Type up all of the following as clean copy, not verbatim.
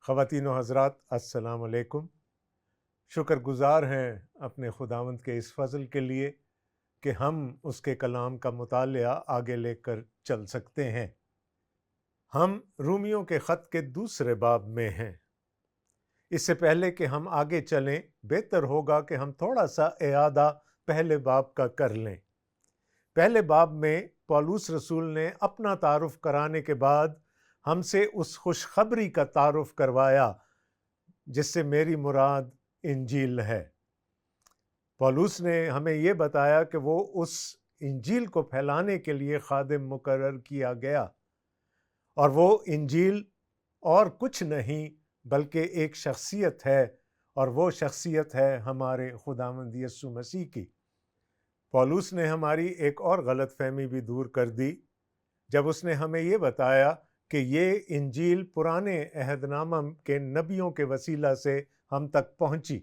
خواتین و حضرات، السلام علیکم۔ شکر گزار ہیں اپنے خداوند کے اس فضل کے لیے کہ ہم اس کے کلام کا مطالعہ آگے لے کر چل سکتے ہیں۔ ہم رومیوں کے خط کے دوسرے باب میں ہیں۔ اس سے پہلے کہ ہم آگے چلیں، بہتر ہوگا کہ ہم تھوڑا سا اعادہ پہلے باب کا کر لیں۔ پہلے باب میں پولس رسول نے اپنا تعارف کرانے کے بعد ہم سے اس خوشخبری کا تعارف کروایا جس سے میری مراد انجیل ہے۔ پولس نے ہمیں یہ بتایا کہ وہ اس انجیل کو پھیلانے کے لیے خادم مقرر کیا گیا، اور وہ انجیل اور کچھ نہیں بلکہ ایک شخصیت ہے، اور وہ شخصیت ہے ہمارے خداوند یسوع مسیح کی۔ پولس نے ہماری ایک اور غلط فہمی بھی دور کر دی جب اس نے ہمیں یہ بتایا کہ یہ انجیل پرانے عہد نامہ کے نبیوں کے وسیلہ سے ہم تک پہنچی۔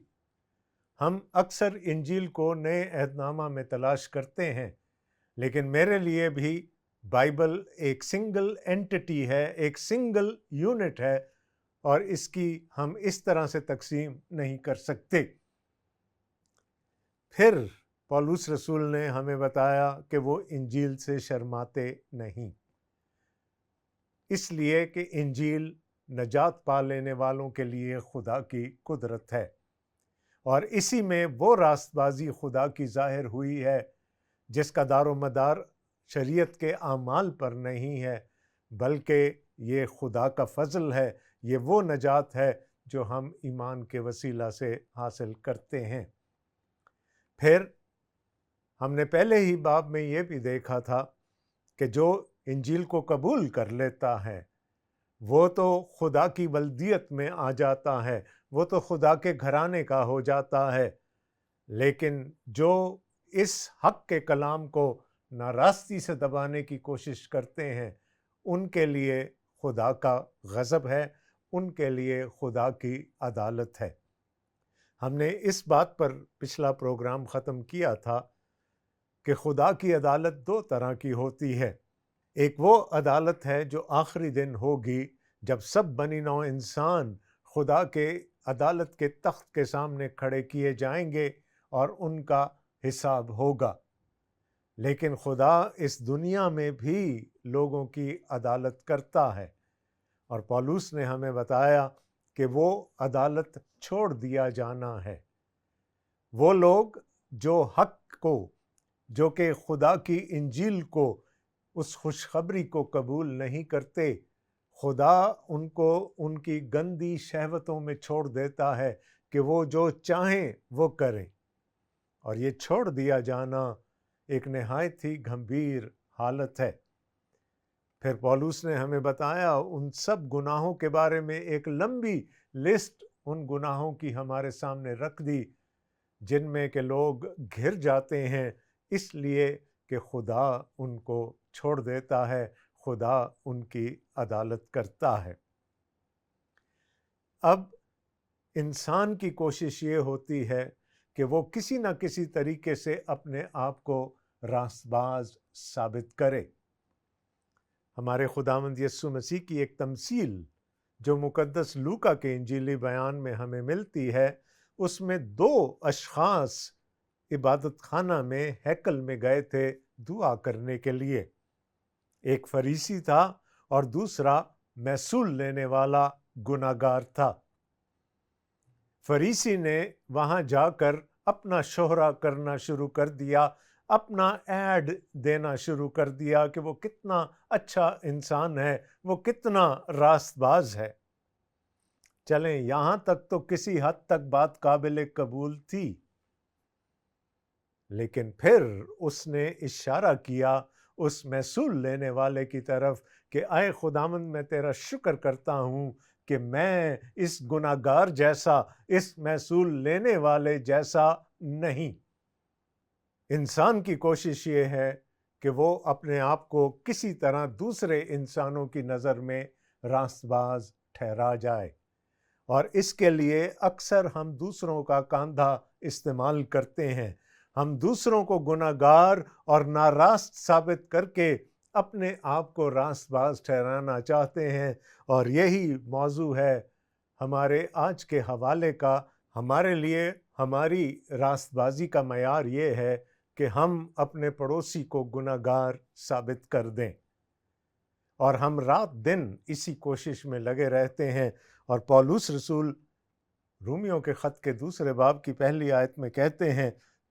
ہم اکثر انجیل کو نئے عہد نامہ میں تلاش کرتے ہیں، لیکن میرے لیے بھی بائبل ایک سنگل اینٹی ہے، ایک سنگل یونٹ ہے، اور اس کی ہم اس طرح سے تقسیم نہیں کر سکتے۔ پھر پولس رسول نے ہمیں بتایا کہ وہ انجیل سے شرماتے نہیں، اس لیے کہ انجیل نجات پا لینے والوں کے لیے خدا کی قدرت ہے، اور اسی میں وہ راست بازی خدا کی ظاہر ہوئی ہے جس کا دار و مدار شریعت کے اعمال پر نہیں ہے، بلکہ یہ خدا کا فضل ہے، یہ وہ نجات ہے جو ہم ایمان کے وسیلہ سے حاصل کرتے ہیں۔ پھر ہم نے پہلے ہی باب میں یہ بھی دیکھا تھا کہ جو انجیل کو قبول کر لیتا ہے وہ تو خدا کی ولدیت میں آ جاتا ہے، وہ تو خدا کے گھرانے کا ہو جاتا ہے، لیکن جو اس حق کے کلام کو ناراستی سے دبانے کی کوشش کرتے ہیں ان کے لیے خدا کا غضب ہے، ان کے لیے خدا کی عدالت ہے۔ ہم نے اس بات پر پچھلا پروگرام ختم کیا تھا کہ خدا کی عدالت دو طرح کی ہوتی ہے۔ ایک وہ عدالت ہے جو آخری دن ہوگی جب سب بنی نوع انسان خدا کے عدالت کے تخت کے سامنے کھڑے کیے جائیں گے اور ان کا حساب ہوگا۔ لیکن خدا اس دنیا میں بھی لوگوں کی عدالت کرتا ہے، اور پولس نے ہمیں بتایا کہ وہ عدالت چھوڑ دیا جانا ہے۔ وہ لوگ جو حق کو، جو کہ خدا کی انجیل کو، اس خوشخبری کو قبول نہیں کرتے، خدا ان کو ان کی گندی شہوتوں میں چھوڑ دیتا ہے کہ وہ جو چاہیں وہ کریں، اور یہ چھوڑ دیا جانا ایک نہایت ہی گھمبیر حالت ہے۔ پھر پولس نے ہمیں بتایا ان سب گناہوں کے بارے میں، ایک لمبی لسٹ ان گناہوں کی ہمارے سامنے رکھ دی جن میں کہ لوگ گھر جاتے ہیں اس لیے کہ خدا ان کو چھوڑ دیتا ہے، خدا ان کی عدالت کرتا ہے۔ اب انسان کی کوشش یہ ہوتی ہے کہ وہ کسی نہ کسی طریقے سے اپنے آپ کو راست باز ثابت کرے۔ ہمارے خداوند یسوع مسیح کی ایک تمثیل جو مقدس لوکا کے انجیلی بیان میں ہمیں ملتی ہے، اس میں دو اشخاص عبادت خانہ میں، ہیکل میں گئے تھے دعا کرنے کے لیے۔ ایک فریسی تھا اور دوسرا محصول لینے والا گناہگار تھا۔ فریسی نے وہاں جا کر اپنا شہرہ کرنا شروع کر دیا، اپنا ایڈ دینا شروع کر دیا کہ وہ کتنا اچھا انسان ہے، وہ کتنا راست باز ہے۔ چلیں یہاں تک تو کسی حد تک بات قابل قبول تھی، لیکن پھر اس نے اشارہ کیا اس محصول لینے والے کی طرف کہ اے خداوند، میں تیرا شکر کرتا ہوں کہ میں اس گناہگار جیسا، اس محصول لینے والے جیسا نہیں۔ انسان کی کوشش یہ ہے کہ وہ اپنے آپ کو کسی طرح دوسرے انسانوں کی نظر میں راست باز ٹھہرا جائے، اور اس کے لیے اکثر ہم دوسروں کا کاندھا استعمال کرتے ہیں۔ ہم دوسروں کو گناہگار اور ناراست ثابت کر کے اپنے آپ کو راست باز ٹھہرانا چاہتے ہیں، اور یہی موضوع ہے ہمارے آج کے حوالے کا ہمارے لیے ہماری راست بازی کا معیار یہ ہے کہ ہم اپنے پڑوسی کو گناہ گار ثابت کر دیں، اور ہم رات دن اسی کوشش میں لگے رہتے ہیں۔ اور پولس رسول رومیوں کے خط کے 2 باب کی پہلی آیت میں کہتے ہیں،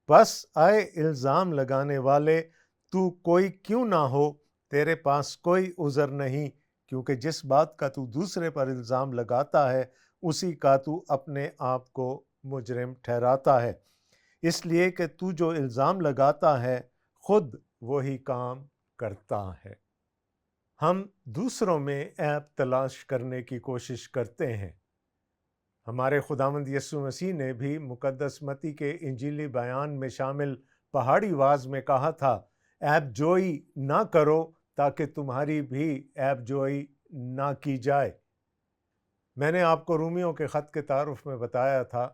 بس آئے الزام لگانے والے، تو کوئی کیوں نہ ہو، تیرے پاس کوئی عذر نہیں، کیونکہ جس بات کا تو دوسرے پر الزام لگاتا ہے اسی کا تو اپنے آپ کو مجرم ٹھہراتا ہے، اس لیے کہ تو جو الزام لگاتا ہے خود وہی کام کرتا ہے۔ ہم دوسروں میں عیب تلاش کرنے کی کوشش کرتے ہیں۔ ہمارے خداوند یسوع مسیح نے بھی مقدس متی کے انجیلی بیان میں شامل پہاڑی واز میں کہا تھا، عیب جوئی نہ کرو تاکہ تمہاری بھی عیب جوئی نہ کی جائے۔ میں نے آپ کو رومیوں کے خط کے تعارف میں بتایا تھا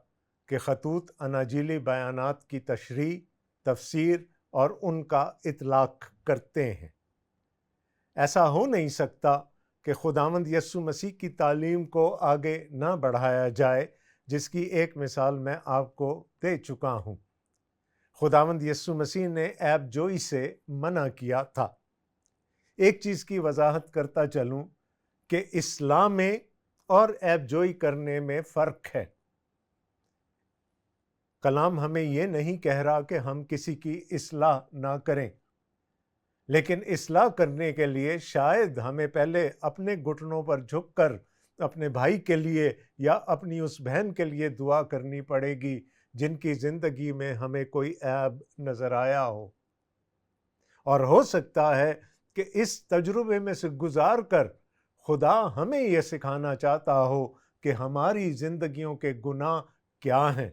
کہ خطوط اناجیلی بیانات کی تشریح، تفسیر اور ان کا اطلاق کرتے ہیں۔ ایسا ہو نہیں سکتا کہ خداوند یسوع مسیح کی تعلیم کو آگے نہ بڑھایا جائے، جس کی ایک مثال میں آپ کو دے چکا ہوں۔ خداوند یسوع مسیح نے عیب جوئی سے منع کیا تھا۔ ایک چیز کی وضاحت کرتا چلوں کہ اصلاح میں اور عیب جوئی کرنے میں فرق ہے۔ کلام ہمیں یہ نہیں کہہ رہا کہ ہم کسی کی اصلاح نہ کریں، لیکن اصلاح کرنے کے لیے شاید ہمیں پہلے اپنے گھٹنوں پر جھک کر اپنے بھائی کے لیے یا اپنی اس بہن کے لیے دعا کرنی پڑے گی جن کی زندگی میں ہمیں کوئی عیب نظر آیا ہو، اور ہو سکتا ہے کہ اس تجربے میں سے گزار کر خدا ہمیں یہ سکھانا چاہتا ہو کہ ہماری زندگیوں کے گناہ کیا ہیں۔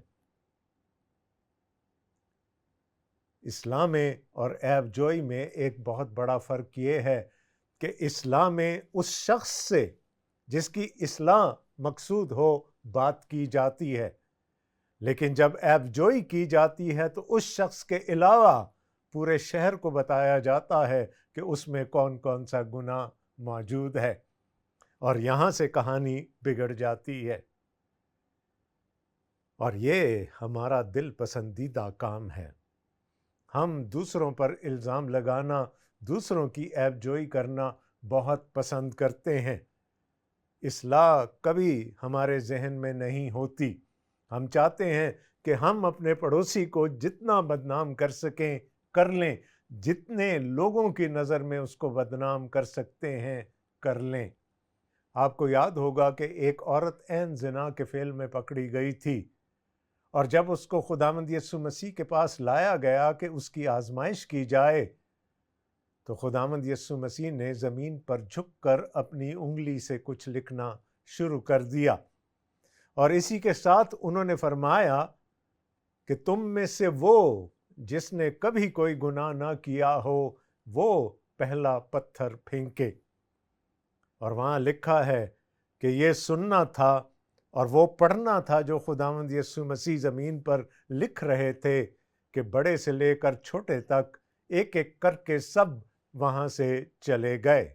اصلاح میں اور عیب جوئی میں ایک بہت بڑا فرق یہ ہے کہ اصلاح میں اس شخص سے جس کی اصلاح مقصود ہو بات کی جاتی ہے، لیکن جب عیب جوئی کی جاتی ہے تو اس شخص کے علاوہ پورے شہر کو بتایا جاتا ہے کہ اس میں کون کون سا گناہ موجود ہے، اور یہاں سے کہانی بگڑ جاتی ہے۔ اور یہ ہمارا دل پسندیدہ کام ہے۔ ہم دوسروں پر الزام لگانا، دوسروں کی عیب جوئی کرنا بہت پسند کرتے ہیں۔ اصلاح کبھی ہمارے ذہن میں نہیں ہوتی۔ ہم چاہتے ہیں کہ ہم اپنے پڑوسی کو جتنا بدنام کر سکیں کر لیں، جتنے لوگوں کی نظر میں اس کو بدنام کر سکتے ہیں کر لیں۔ آپ کو یاد ہوگا کہ ایک عورت عین زنا کے فعل میں پکڑی گئی تھی، اور جب اس کو خداوند یسوع مسیح کے پاس لایا گیا کہ اس کی آزمائش کی جائے، تو خداوند یسوع مسیح نے زمین پر جھک کر اپنی انگلی سے کچھ لکھنا شروع کر دیا، اور اسی کے ساتھ انہوں نے فرمایا کہ تم میں سے وہ جس نے کبھی کوئی گناہ نہ کیا ہو وہ پہلا پتھر پھینکے۔ اور وہاں لکھا ہے کہ یہ سننا تھا اور وہ پڑھنا تھا جو خداوند یسوع مسیح زمین پر لکھ رہے تھے، کہ بڑے سے لے کر چھوٹے تک ایک ایک کر کے سب وہاں سے چلے گئے۔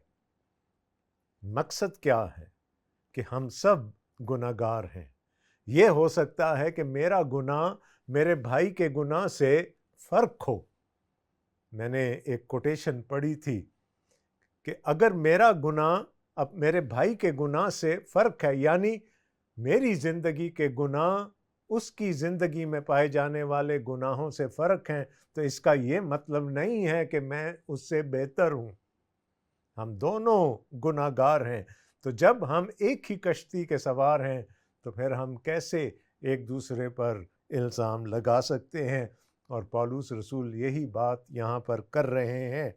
مقصد کیا ہے؟ کہ ہم سب گناہ گار ہیں۔ یہ ہو سکتا ہے کہ میرا گناہ میرے بھائی کے گناہ سے فرق ہو۔ میں نے ایک کوٹیشن پڑھی تھی کہ اگر میرا گناہ اب میرے بھائی کے گناہ سے فرق ہے، یعنی میری زندگی کے گناہ اس کی زندگی میں پائے جانے والے گناہوں سے فرق ہیں، تو اس کا یہ مطلب نہیں ہے کہ میں اس سے بہتر ہوں۔ ہم دونوں گناہ گار ہیں۔ تو جب ہم ایک ہی کشتی کے سوار ہیں تو پھر ہم کیسے ایک دوسرے پر الزام لگا سکتے ہیں؟ اور پولس رسول یہی بات یہاں پر کر رہے ہیں۔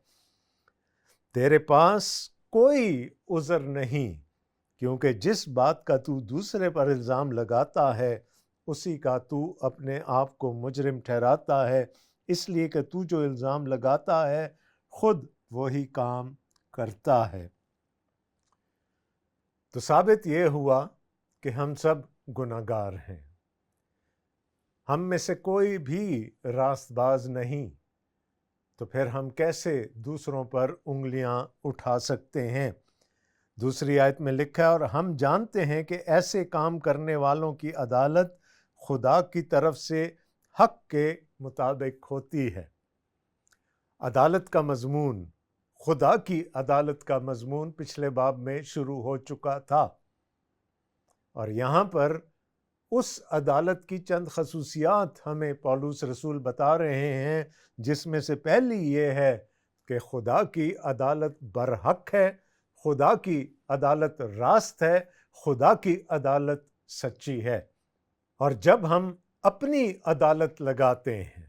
تیرے پاس کوئی عذر نہیں، کیونکہ جس بات کا تو دوسرے پر الزام لگاتا ہے اسی کا تو اپنے آپ کو مجرم ٹھہراتا ہے، اس لیے کہ تو جو الزام لگاتا ہے خود وہی کام کرتا ہے۔ تو ثابت یہ ہوا کہ ہم سب گناہ گار ہیں۔ ہم میں سے کوئی بھی راست باز نہیں، تو پھر ہم کیسے دوسروں پر انگلیاں اٹھا سکتے ہیں؟ دوسری آیت میں لکھا ہے اور ہم جانتے ہیں کہ ایسے کام کرنے والوں کی عدالت خدا کی طرف سے حق کے مطابق ہوتی ہے۔ عدالت کا مضمون، خدا کی عدالت کا مضمون پچھلے باب میں شروع ہو چکا تھا، اور یہاں پر اس عدالت کی چند خصوصیات ہمیں پولس رسول بتا رہے ہیں، جس میں سے پہلی یہ ہے کہ خدا کی عدالت برحق ہے، خدا کی عدالت راست ہے، خدا کی عدالت سچی ہے۔ اور جب ہم اپنی عدالت لگاتے ہیں،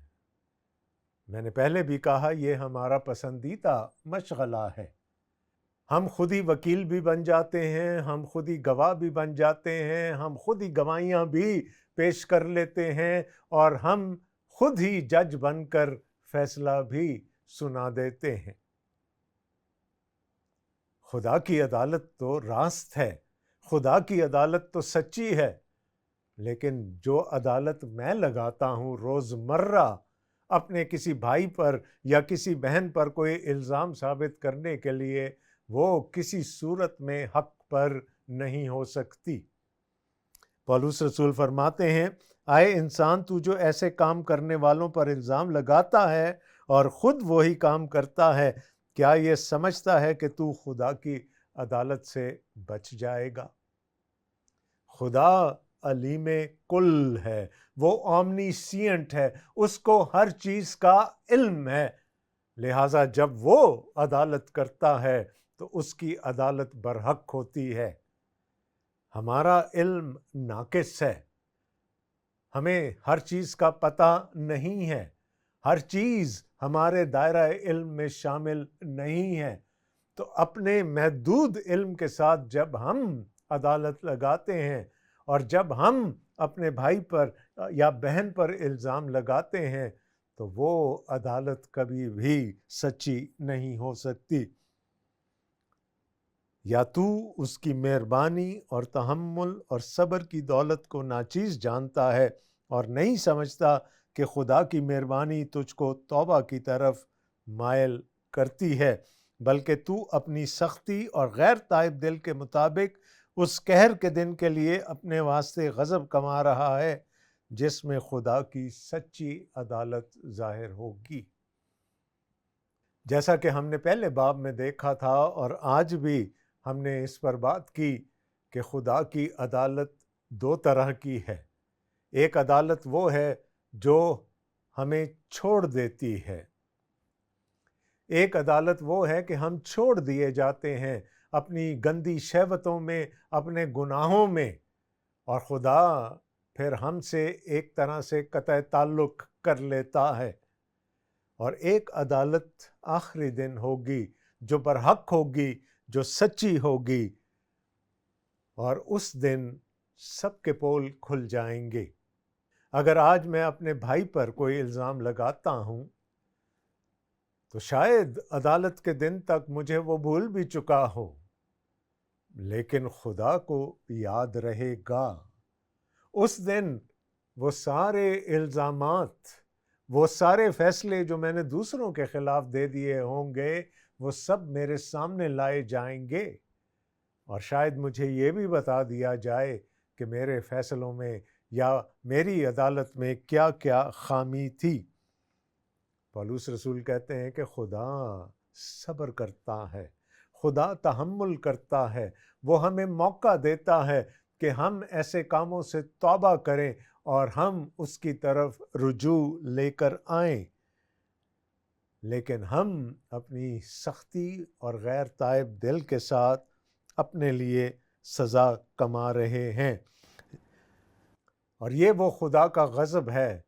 میں نے پہلے بھی کہا یہ ہمارا پسندیدہ مشغلہ ہے، ہم خود ہی وکیل بھی بن جاتے ہیں، ہم خود ہی گواہ بھی بن جاتے ہیں، ہم خود ہی گواہیاں بھی پیش کر لیتے ہیں، اور ہم خود ہی جج بن کر فیصلہ بھی سنا دیتے ہیں۔ خدا کی عدالت تو راست ہے، خدا کی عدالت تو سچی ہے، لیکن جو عدالت میں لگاتا ہوں روزمرہ اپنے کسی بھائی پر یا کسی بہن پر کوئی الزام ثابت کرنے کے لیے، وہ کسی صورت میں حق پر نہیں ہو سکتی۔ پولس رسول فرماتے ہیں، آئے انسان تو جو ایسے کام کرنے والوں پر الزام لگاتا ہے اور خود وہی کام کرتا ہے، کیا یہ سمجھتا ہے کہ تو خدا کی عدالت سے بچ جائے گا؟ خدا علیم کل ہے، وہ اومنیسینٹ ہے، اس کو ہر چیز کا علم ہے، لہٰذا جب وہ عدالت کرتا ہے تو اس کی عدالت برحق ہوتی ہے۔ ہمارا علم ناقص ہے، ہمیں ہر چیز کا پتہ نہیں ہے، ہر چیز ہمارے دائرہ علم میں شامل نہیں ہے، تو اپنے محدود علم کے ساتھ جب ہم عدالت لگاتے ہیں اور جب ہم اپنے بھائی پر یا بہن پر الزام لگاتے ہیں تو وہ عدالت کبھی بھی سچی نہیں ہو سکتی۔ یا تو اس کی مہربانی اور تحمل اور صبر کی دولت کو ناچیز جانتا ہے اور نہیں سمجھتا کہ خدا کی مہربانی تجھ کو توبہ کی طرف مائل کرتی ہے، بلکہ تو اپنی سختی اور غیر تائب دل کے مطابق اس قہر کے دن کے لیے اپنے واسطے غضب کما رہا ہے، جس میں خدا کی سچی عدالت ظاہر ہوگی۔ جیسا کہ ہم نے پہلے باب میں دیکھا تھا اور آج بھی ہم نے اس پر بات کی کہ خدا کی عدالت دو طرح کی ہے۔ ایک عدالت وہ ہے جو ہمیں چھوڑ دیتی ہے، ایک عدالت وہ ہے کہ ہم چھوڑ دیے جاتے ہیں اپنی گندی شہوتوں میں، اپنے گناہوں میں، اور خدا پھر ہم سے ایک طرح سے قطع تعلق کر لیتا ہے۔ اور ایک عدالت آخری دن ہوگی جو برحق ہوگی، جو سچی ہوگی، اور اس دن سب کے پول کھل جائیں گے۔ اگر آج میں اپنے بھائی پر کوئی الزام لگاتا ہوں تو شاید عدالت کے دن تک مجھے وہ بھول بھی چکا ہو، لیکن خدا کو یاد رہے گا۔ اس دن وہ سارے الزامات، وہ سارے فیصلے جو میں نے دوسروں کے خلاف دے دیے ہوں گے، وہ سب میرے سامنے لائے جائیں گے، اور شاید مجھے یہ بھی بتا دیا جائے کہ میرے فیصلوں میں یا میری عدالت میں کیا کیا خامی تھی۔ پولس رسول کہتے ہیں کہ خدا صبر کرتا ہے، خدا تحمل کرتا ہے، وہ ہمیں موقع دیتا ہے کہ ہم ایسے کاموں سے توبہ کریں اور ہم اس کی طرف رجوع لے کر آئیں، لیکن ہم اپنی سختی اور غیر تائب دل کے ساتھ اپنے لیے سزا کما رہے ہیں، اور یہ وہ خدا کا غضب ہے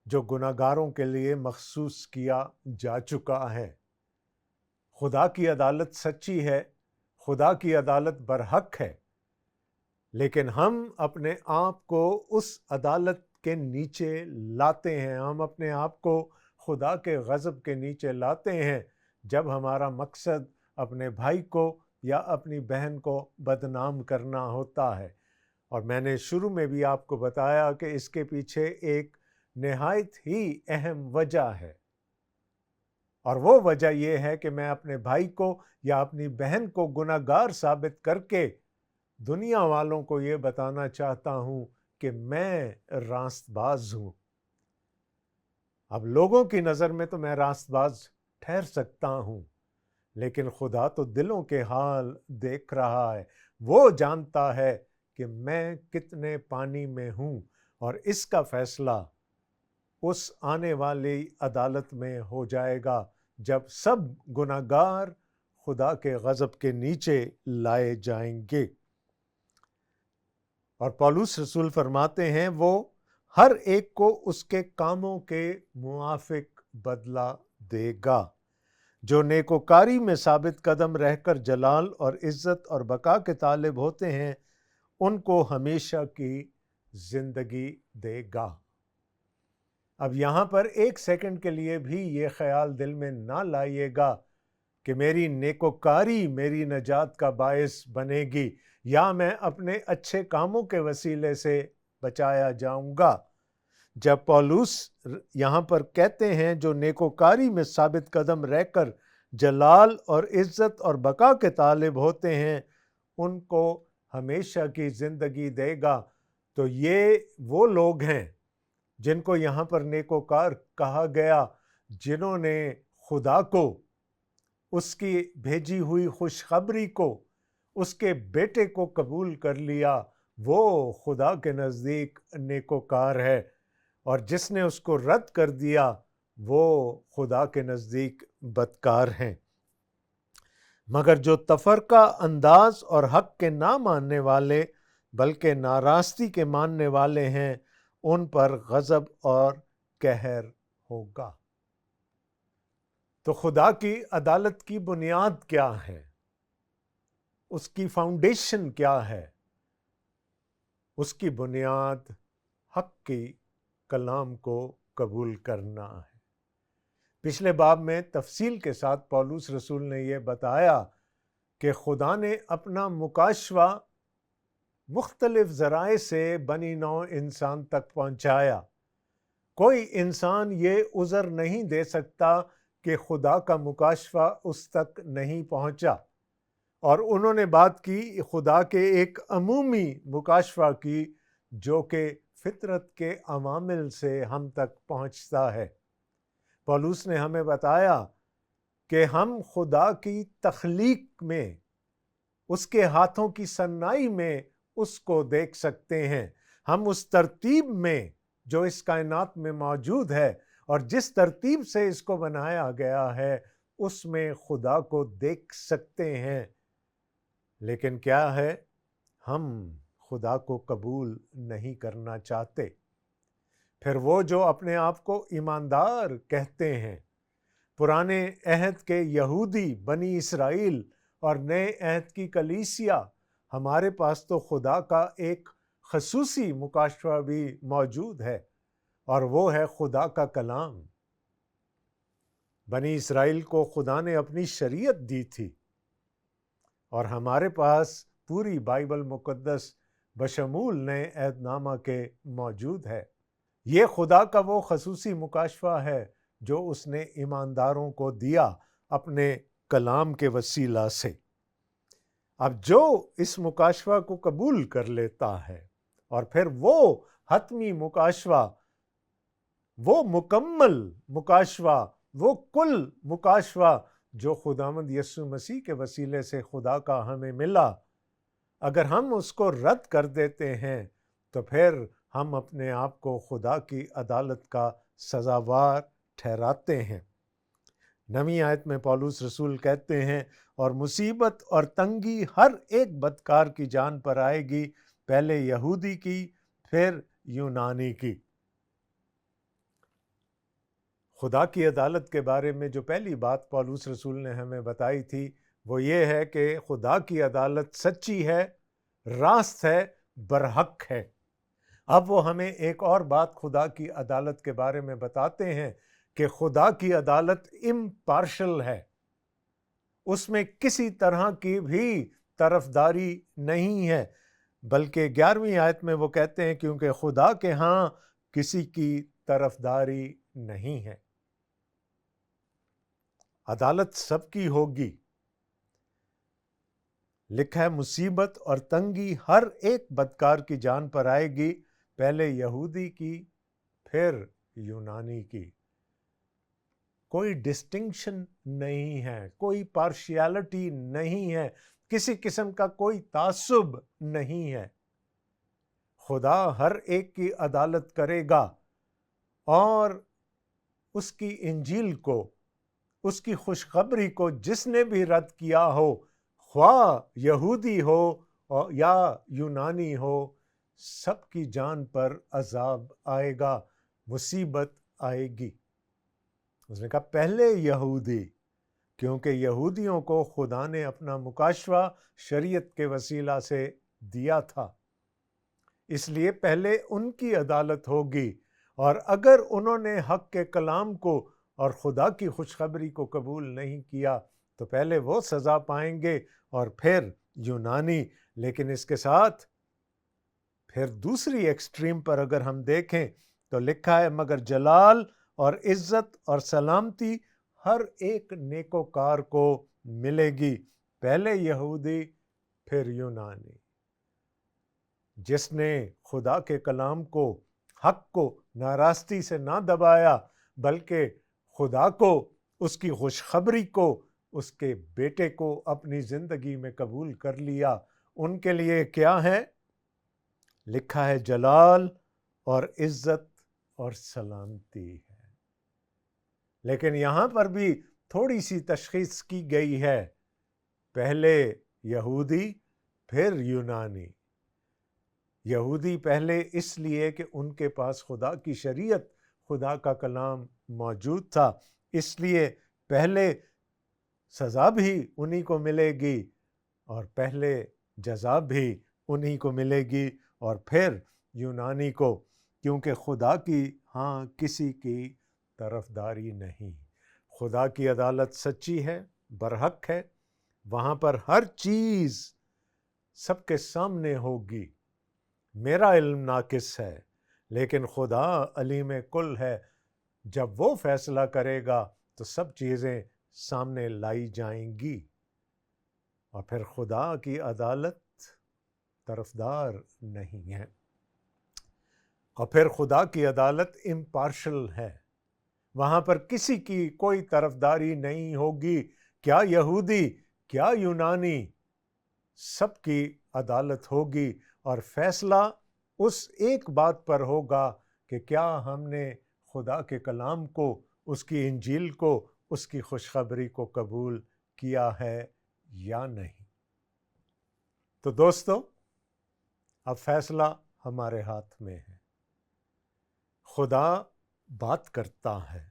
جو گناہگاروں کے لیے مخصوص کیا جا چکا ہے۔ خدا کی عدالت سچی ہے، خدا کی عدالت برحق ہے، لیکن ہم اپنے آپ کو اس عدالت کے نیچے لاتے ہیں، ہم اپنے آپ کو خدا کے غضب کے نیچے لاتے ہیں جب ہمارا مقصد اپنے بھائی کو یا اپنی بہن کو بدنام کرنا ہوتا ہے۔ اور میں نے شروع میں بھی آپ کو بتایا کہ اس کے پیچھے ایک نہایت ہی اہم وجہ ہے۔ اور وہ وجہ یہ ہے کہ میں اپنے بھائی کو یا اپنی بہن کو گناہگار ثابت کر کے دنیا والوں کو یہ بتانا چاہتا ہوں کہ میں راست باز ہوں۔ اب لوگوں کی نظر میں تو میں راست باز ٹھہر سکتا ہوں، لیکن خدا تو دلوں کے حال دیکھ رہا ہے۔ وہ جانتا ہے کہ میں کتنے پانی میں ہوں، اور اس کا فیصلہ اس آنے والی عدالت میں ہو جائے گا جب سب گناہگار خدا کے غضب کے نیچے لائے جائیں گے۔ اور پولس رسول فرماتے ہیں وہ ہر ایک کو اس کے کاموں کے موافق بدلہ دے گا۔ جو نیکوکاری میں ثابت قدم رہ کر جلال اور عزت اور بقا کے طالب ہوتے ہیں ان کو ہمیشہ کی زندگی دے گا۔ اب یہاں پر ایک سیکنڈ کے لیے بھی یہ خیال دل میں نہ لائیے گا کہ میری نیکوکاری میری نجات کا باعث بنے گی یا میں اپنے اچھے کاموں کے وسیلے سے بچایا جاؤں گا۔ جب پولس یہاں پر کہتے ہیں جو نیکوکاری میں ثابت قدم رہ کر جلال اور عزت اور بقا کے طالب ہوتے ہیں ان کو ہمیشہ کی زندگی دے گا، تو یہ وہ لوگ ہیں جن کو یہاں پر نیکوکار کہا گیا، جنہوں نے خدا کو، اس کی بھیجی ہوئی خوشخبری کو، اس کے بیٹے کو قبول کر لیا، وہ خدا کے نزدیک نیکوکار ہے، اور جس نے اس کو رد کر دیا وہ خدا کے نزدیک بدکار ہیں۔ مگر جو تفرقہ انداز اور حق کے نہ ماننے والے بلکہ ناراستی کے ماننے والے ہیں ان پر غضب اور قہر ہوگا۔ تو خدا کی عدالت کی بنیاد کیا ہے؟ اس کی فاؤنڈیشن کیا ہے؟ اس کی بنیاد حق کی کلام کو قبول کرنا ہے۔ پچھلے باب میں تفصیل کے ساتھ پولس رسول نے یہ بتایا کہ خدا نے اپنا مکاشفہ مختلف ذرائع سے بنی نوع انسان تک پہنچایا۔ کوئی انسان یہ عذر نہیں دے سکتا کہ خدا کا مکاشفہ اس تک نہیں پہنچا، اور انہوں نے بات کی خدا کے ایک عمومی مکاشفہ کی جو کہ فطرت کے عوامل سے ہم تک پہنچتا ہے۔ پولس نے ہمیں بتایا کہ ہم خدا کی تخلیق میں، اس کے ہاتھوں کی صنائی میں اس کو دیکھ سکتے ہیں۔ ہم اس ترتیب میں جو اس کائنات میں موجود ہے اور جس ترتیب سے اس کو بنایا گیا ہے اس میں خدا کو دیکھ سکتے ہیں، لیکن کیا ہے، ہم خدا کو قبول نہیں کرنا چاہتے۔ پھر وہ جو اپنے آپ کو ایماندار کہتے ہیں، پرانے عہد کے یہودی بنی اسرائیل اور نئے عہد کی کلیسیا، ہمارے پاس تو خدا کا ایک خصوصی مکاشفہ بھی موجود ہے، اور وہ ہے خدا کا کلام۔ بنی اسرائیل کو خدا نے اپنی شریعت دی تھی، اور ہمارے پاس پوری بائبل مقدس بشمول نئے عہد نامہ کے موجود ہے۔ یہ خدا کا وہ خصوصی مکاشفہ ہے جو اس نے ایمانداروں کو دیا اپنے کلام کے وسیلہ سے۔ اب جو اس مکاشفہ کو قبول کر لیتا ہے، اور پھر وہ حتمی مکاشفہ، وہ مکمل مکاشفہ، وہ کل مکاشفہ جو خداوند یسوع مسیح کے وسیلے سے خدا کا ہمیں ملا، اگر ہم اس کو رد کر دیتے ہیں تو پھر ہم اپنے آپ کو خدا کی عدالت کا سزاوار ٹھہراتے ہیں۔ نویں آیت میں پولس رسول کہتے ہیں اور مصیبت اور تنگی ہر ایک بدکار کی جان پر آئے گی، پہلے یہودی کی پھر یونانی کی۔ خدا کی عدالت کے بارے میں جو پہلی بات پولس رسول نے ہمیں بتائی تھی وہ یہ ہے کہ خدا کی عدالت سچی ہے، راست ہے، برحق ہے۔ اب وہ ہمیں ایک اور بات خدا کی عدالت کے بارے میں بتاتے ہیں کہ خدا کی عدالت امپارشل ہے، اس میں کسی طرح کی بھی طرفداری نہیں ہے، بلکہ 11ویں آیت میں وہ کہتے ہیں کیونکہ خدا کے ہاں کسی کی طرفداری نہیں ہے۔ عدالت سب کی ہوگی۔ لکھا ہے مصیبت اور تنگی ہر ایک بدکار کی جان پر آئے گی، پہلے یہودی کی پھر یونانی کی۔ کوئی ڈسٹنکشن نہیں ہے، کوئی پارشیلٹی نہیں ہے، کسی قسم کا کوئی تعصب نہیں ہے۔ خدا ہر ایک کی عدالت کرے گا، اور اس کی انجیل کو، اس کی خوشخبری کو جس نے بھی رد کیا ہو، خواہ یہودی ہو یا یونانی ہو، سب کی جان پر عذاب آئے گا، مصیبت آئے گی۔ اس نے کہا پہلے یہودی، کیونکہ یہودیوں کو خدا نے اپنا مکاشفہ شریعت کے وسیلہ سے دیا تھا، اس لیے پہلے ان کی عدالت ہوگی، اور اگر انہوں نے حق کے کلام کو اور خدا کی خوشخبری کو قبول نہیں کیا تو پہلے وہ سزا پائیں گے اور پھر یونانی۔ لیکن اس کے ساتھ پھر دوسری ایکسٹریم پر اگر ہم دیکھیں تو لکھا ہے مگر جلال اور عزت اور سلامتی ہر ایک نیکوکار کو ملے گی، پہلے یہودی پھر یونانی۔ جس نے خدا کے کلام کو، حق کو ناراستی سے نہ دبایا، بلکہ خدا کو، اس کی خوشخبری کو، اس کے بیٹے کو اپنی زندگی میں قبول کر لیا، ان کے لیے کیا ہے؟ لکھا ہے جلال اور عزت اور سلامتی ہے۔ لیکن یہاں پر بھی تھوڑی سی تشخیص کی گئی ہے، پہلے یہودی پھر یونانی۔ یہودی پہلے اس لیے کہ ان کے پاس خدا کی شریعت، خدا کا کلام موجود تھا، اس لیے پہلے سزا بھی انہی کو ملے گی اور پہلے جزا بھی انہی کو ملے گی، اور پھر یونانی کو، کیونکہ خدا کی ہاں کسی کی طرفداری نہیں۔ خدا کی عدالت سچی ہے، برحق ہے، وہاں پر ہر چیز سب کے سامنے ہوگی۔ میرا علم ناقص ہے، لیکن خدا علیم کل ہے، جب وہ فیصلہ کرے گا تو سب چیزیں سامنے لائی جائیں گی، اور پھر خدا کی عدالت طرفدار نہیں ہے، اور پھر خدا کی عدالت امپارشل ہے، وہاں پر کسی کی کوئی طرفداری نہیں ہوگی، کیا یہودی کیا یونانی، سب کی عدالت ہوگی، اور فیصلہ اس ایک بات پر ہوگا کہ کیا ہم نے خدا کے کلام کو، اس کی انجیل کو، اس کی خوشخبری کو قبول کیا ہے یا نہیں۔ تو دوستو، اب فیصلہ ہمارے ہاتھ میں ہے۔ خدا بات کرتا ہے،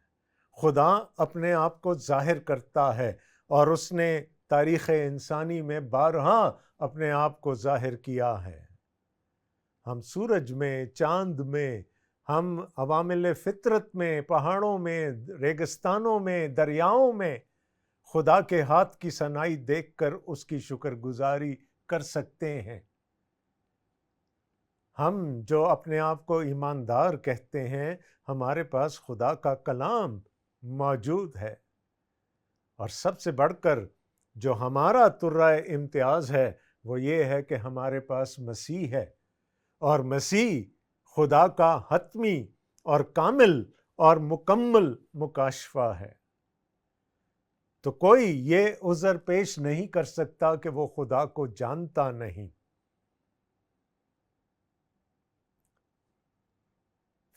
خدا اپنے آپ کو ظاہر کرتا ہے، اور اس نے تاریخ انسانی میں بارہا اپنے آپ کو ظاہر کیا ہے۔ ہم سورج میں، چاند میں، ہم عوامل فطرت میں، پہاڑوں میں، ریگستانوں میں، دریاؤں میں خدا کے ہاتھ کی صنائی دیکھ کر اس کی شکر گزاری کر سکتے ہیں۔ ہم جو اپنے آپ کو ایماندار کہتے ہیں، ہمارے پاس خدا کا کلام موجود ہے، اور سب سے بڑھ کر جو ہمارا ترہ امتیاز ہے وہ یہ ہے کہ ہمارے پاس مسیح ہے، اور مسیح خدا کا حتمی اور کامل اور مکمل مکاشفہ ہے۔ تو کوئی یہ عذر پیش نہیں کر سکتا کہ وہ خدا کو جانتا نہیں۔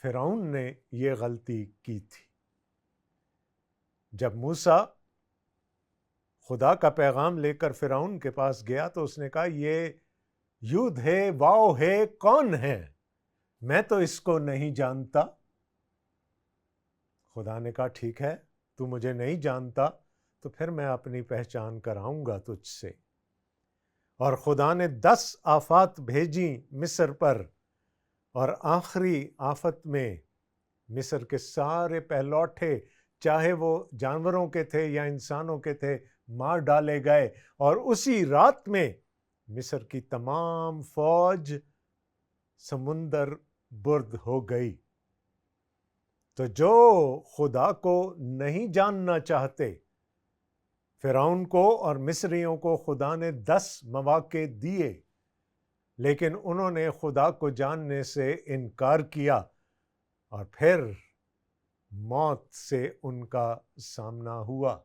فرعون نے یہ غلطی کی تھی۔ جب موسیٰ خدا کا پیغام لے کر فرعون کے پاس گیا تو اس نے کہا یہ یود ہے، واؤ ہے، کون ہے؟ میں تو اس کو نہیں جانتا۔ خدا نے کہا ٹھیک ہے، تو مجھے نہیں جانتا تو پھر میں اپنی پہچان کراؤں گا تجھ سے۔ اور خدا نے 10 آفات بھیجیں مصر پر، اور آخری آفت میں مصر کے سارے پہلوٹے، چاہے وہ جانوروں کے تھے یا انسانوں کے تھے، مار ڈالے گئے، اور اسی رات میں مصر کی تمام فوج سمندر برد ہو گئی۔ تو جو خدا کو نہیں جاننا چاہتے، فرعون کو اور مصریوں کو خدا نے 10 مواقع دیے، لیکن انہوں نے خدا کو جاننے سے انکار کیا اور پھر موت سے ان کا سامنا ہوا۔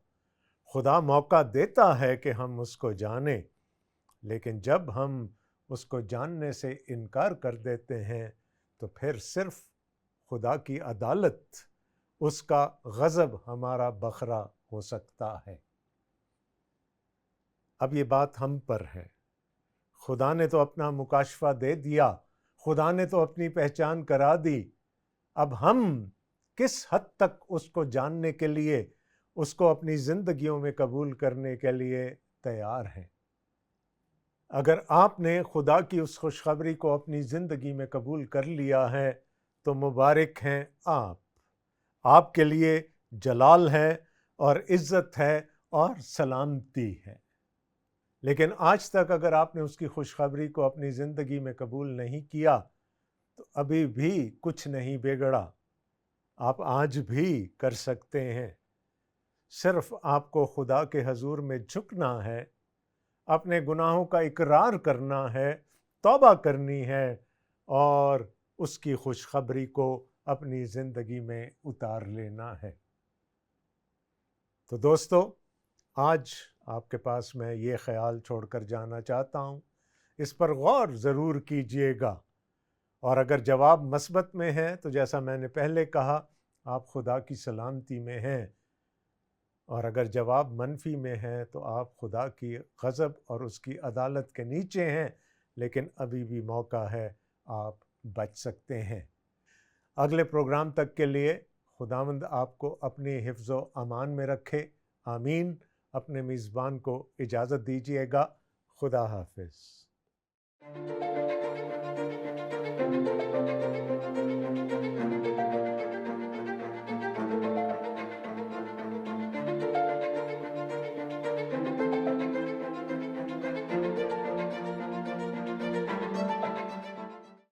خدا موقع دیتا ہے کہ ہم اس کو جانیں، لیکن جب ہم اس کو جاننے سے انکار کر دیتے ہیں تو پھر صرف خدا کی عدالت، اس کا غضب ہمارا بخرا ہو سکتا ہے۔ اب یہ بات ہم پر ہے۔ خدا نے تو اپنا مکاشفہ دے دیا، خدا نے تو اپنی پہچان کرا دی، اب ہم کس حد تک اس کو جاننے کے لیے، اس کو اپنی زندگیوں میں قبول کرنے کے لیے تیار ہیں؟ اگر آپ نے خدا کی اس خوشخبری کو اپنی زندگی میں قبول کر لیا ہے تو مبارک ہیں آپ کے لیے جلال ہے اور عزت ہے اور سلامتی ہے۔ لیکن آج تک اگر آپ نے اس کی خوشخبری کو اپنی زندگی میں قبول نہیں کیا تو ابھی بھی کچھ نہیں بگڑا، آپ آج بھی کر سکتے ہیں۔ صرف آپ کو خدا کے حضور میں جھکنا ہے، اپنے گناہوں کا اقرار کرنا ہے، توبہ کرنی ہے اور اس کی خوشخبری کو اپنی زندگی میں اتار لینا ہے۔ تو دوستو، آج آپ کے پاس میں یہ خیال چھوڑ کر جانا چاہتا ہوں، اس پر غور ضرور کیجئے گا، اور اگر جواب مثبت میں ہے تو جیسا میں نے پہلے کہا، آپ خدا کی سلامتی میں ہیں، اور اگر جواب منفی میں ہے تو آپ خدا کی غضب اور اس کی عدالت کے نیچے ہیں، لیکن ابھی بھی موقع ہے، آپ بچ سکتے ہیں۔ اگلے پروگرام تک کے لیے خداوند آپ کو اپنی حفظ و امان میں رکھے، آمین۔ اپنے میزبان کو اجازت دیجیے گا۔ خدا حافظ۔